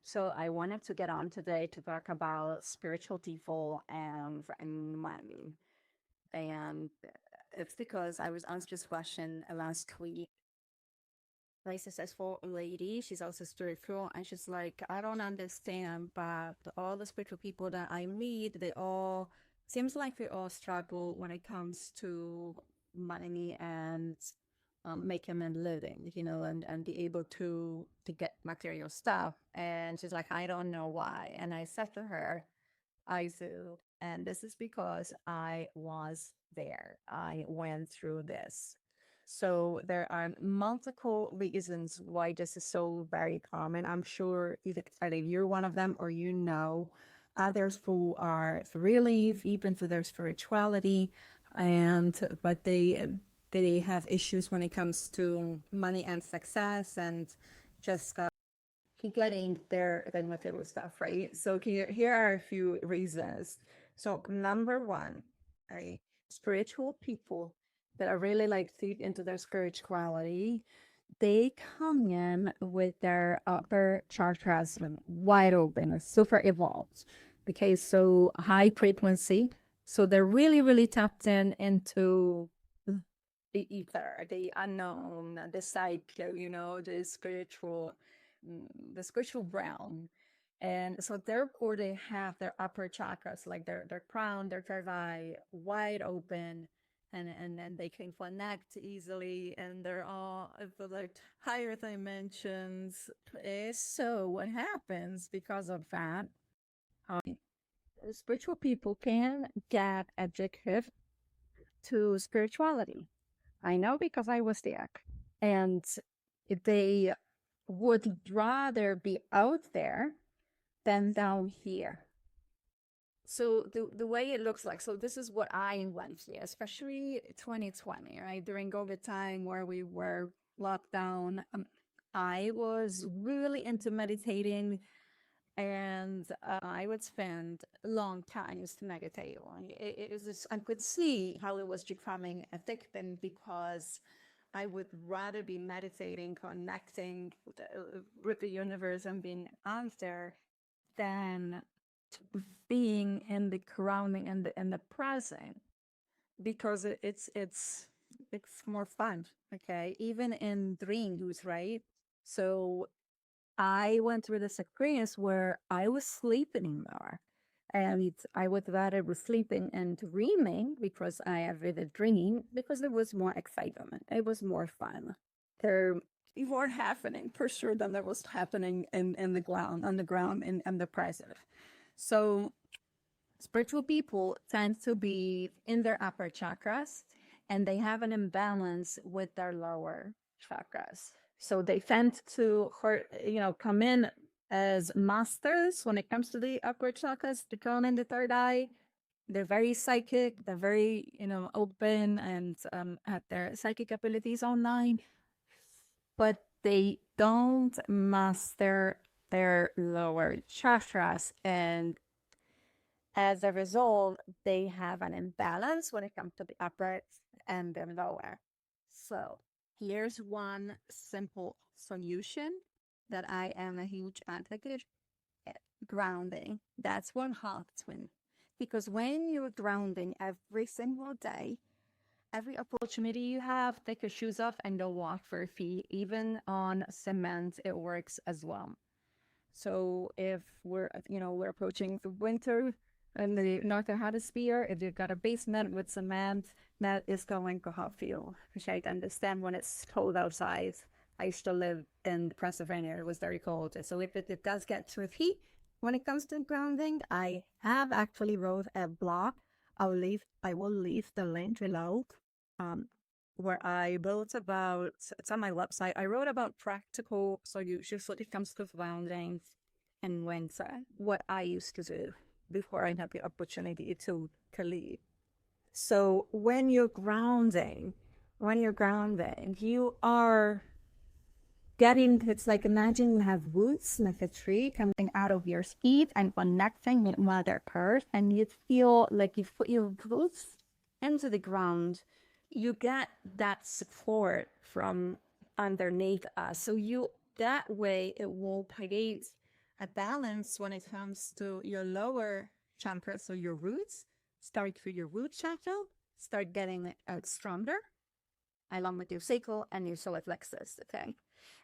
So I wanted to get on today to talk about spiritual people and money. And it's because I was asked this question last week by a successful lady. She's also spiritual, and she's like, I don't understand, but all the spiritual people that I meet, they all seems like they all struggle when it comes to money and making a living, and be able to get material stuff. And she's like, I don't know why. And I said to her, I do. And this is because I was there. I went through this. So there are multiple reasons why this is so very common. I'm sure either you're one of them or others who are for relief, even for their spirituality, and but they have issues when it comes to money and success and just getting their material stuff, right? So here are a few reasons. So number one, right, spiritual people that are really like deep into their spirituality, they come in with their upper chakras wide open, super evolved. Okay, so high frequency. So they're really, really tapped into the ether, the unknown, the psyche, the spiritual realm. And so therefore they have their upper chakras, like their crown, their third eye wide open, and then they can connect easily, and they're all of the like higher dimensions. So what happens because of that, um, spiritual people can get addicted to spirituality. I know because I was there. And they would rather be out there than down here. So the way it looks like, so this is what I went through, especially 2020, right? During COVID time where we were locked down. I was really into meditating, and I would spend long times to meditate. It was just, I could see how it was becoming addicting because I would rather be meditating, connecting with the universe and being out there than being in the grounding and the present, because it's more fun. Okay, even in dreams, right? So I went through this experience where I was sleeping more. And I would rather be sleeping and dreaming because I have a dream because there was more excitement. It was more fun. There more happening for sure than there was happening in the ground, on the ground in the present. So spiritual people tend to be in their upper chakras, and they have an imbalance with their lower chakras. So they tend to come in as masters when it comes to the upper chakras, the crown and the third eye. They're very psychic, they're very, open, and have their psychic abilities online, but they don't master their lower chakras. And as a result, they have an imbalance when it comes to the upper and the lower. So here's one simple solution that I am a huge advocate at: grounding. That's one helps when, because when you're grounding every single day, every opportunity you have, take your shoes off and go walk for a feet. Even on cement, it works as well. So if we're approaching the winter in the northern hemisphere, if you've got a basement with cement, that is going to help you. Which I understand when it's cold outside. I used to live in Pennsylvania. It was very cold. So if it does get too heat, when it comes to grounding, I have actually wrote a blog. I will leave the link below. Um, where I wrote about, it's on my website, I wrote about practical solutions when it comes to grounding and winter, what I used to do before I had the opportunity to leave. So when you're grounding, you are getting, it's like imagine you have roots like a tree coming out of your feet and connecting with Mother Earth, and you feel like you put your roots into the ground. You get that support from underneath us. So you that way it will create a balance when it comes to your lower chakra, so your roots. Start with your root chakra, start getting it out stronger, along with your sacral and your solar plexus. Okay,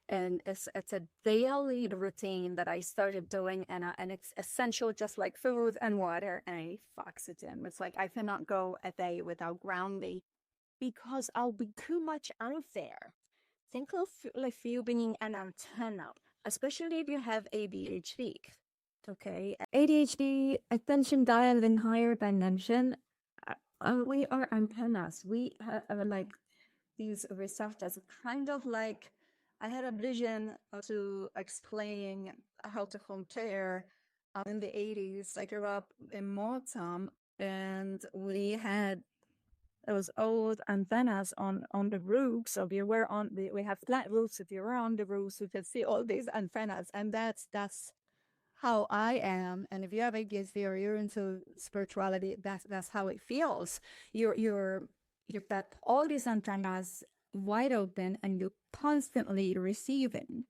and it's a daily routine that I started doing, and it's essential, just like food and water and oxygen. It's like I cannot go a day without grounding because I'll be too much out there. Think of like you being an antenna, especially if you have ADHD. Okay, ADHD, attention dial in higher dimension. We are antennas. We have like these receptors, kind of like I had a vision to explain how to home care in the 80s. I grew up in Malta, and we had those old antennas on the roofs. So we were on the we have flat roofs. If you were on the roofs, you can see all these antennas, and that's how I am. And if you have ADHD or you're into spirituality, that's how it feels. You've got all these antennas wide open, and you're constantly receiving.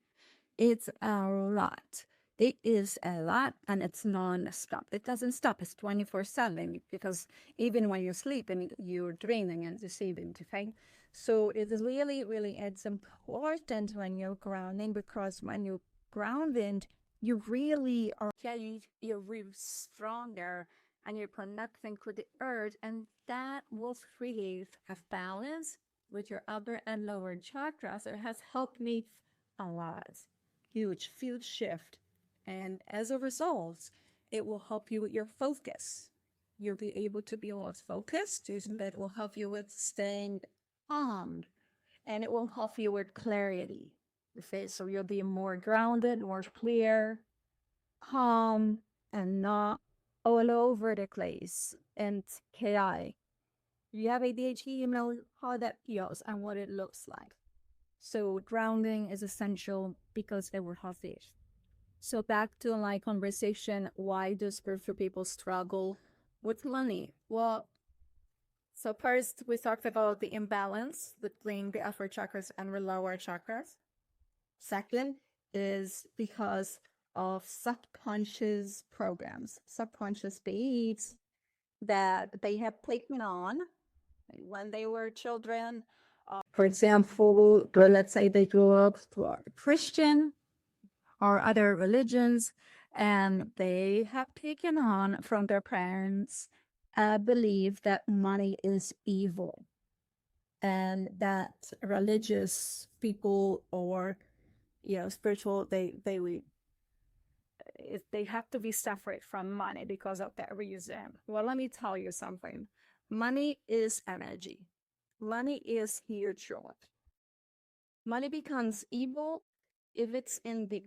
It's a lot. It is a lot, and it's non-stop. It doesn't stop. It's 24/7, because even when you're sleeping, you're draining and receiving. Okay, so it is really, really, it's important when you're grounding, because when you're grounded, you really are getting your roots stronger, and you're connecting with the earth, and that will create a balance with your upper and lower chakras. It has helped me a lot. Huge, huge shift. And as a result, it will help you with your focus. You'll be able to be more focused. That will help you with staying calm, and it will help you with clarity. Okay, so you'll be more grounded, more clear, calm, and not all over the place and chaotic. You have ADHD, you know how that feels and what it looks like. So grounding is essential because they were healthy. So back to like conversation, why do spiritual people struggle with money? Well, so first we talked about the imbalance between the upper chakras and the lower chakras. Second is because of subconscious programs, subconscious beliefs that they have taken on when they were children. For example, let's say they grew up Christian or other religions, and they have taken on from their parents a belief that money is evil, and that religious people or spiritual, they have to be separate from money because of that reason. Well, let me tell you something. Money is energy. Money is neutral. Money becomes evil if it's in the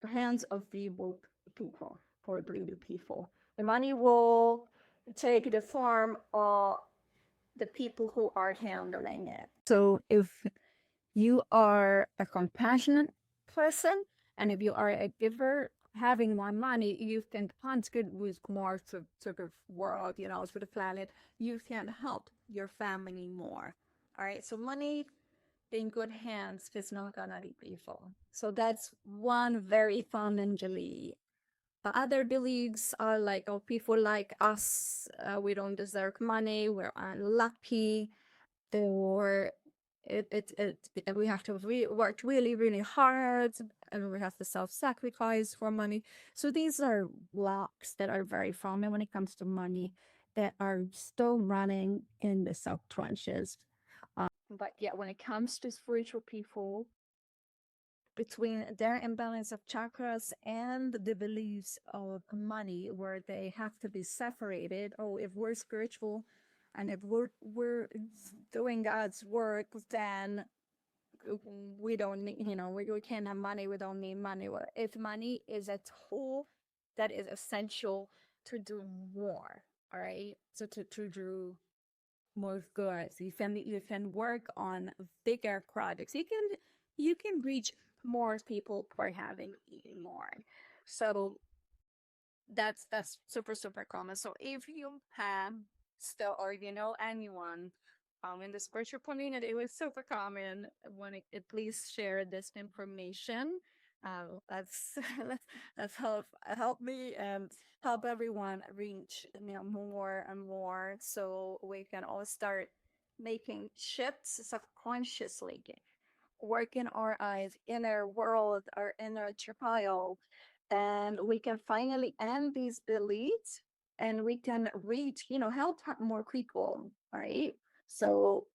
hands of evil people or greedy people. The money will take the form of the people who are handling it. So if you are a compassionate person, and if you are a giver, having more money, you can contribute with more to the world, to the planet. You can help your family more. All right. So money in good hands is not gonna be evil. So that's one very fundamentally. The other beliefs are like, oh, people like us, we don't deserve money, we're unlucky, or we have to work really, really hard, and we have to self-sacrifice for money. So these are blocks that are very common when it comes to money, that are still running in the subconscious. But yeah, when it comes to spiritual people, between their imbalance of chakras and the beliefs of money, where they have to be separated. Oh, if we're spiritual and if we're doing God's work, then we don't need, we can't have money, we don't need money. Well, if money is a tool that is essential to do more, all right? So to do more goods. You can work on bigger projects. You can reach more people for having more. So that's super, super common. So if you have still, or anyone in the spiritual community, it was super common when it please share this information That's that's help me and help everyone reach, more and more, so we can all start making shifts subconsciously, working our eyes inner world, our inner child, and we can finally end these beliefs, and we can reach, help more people. All right. So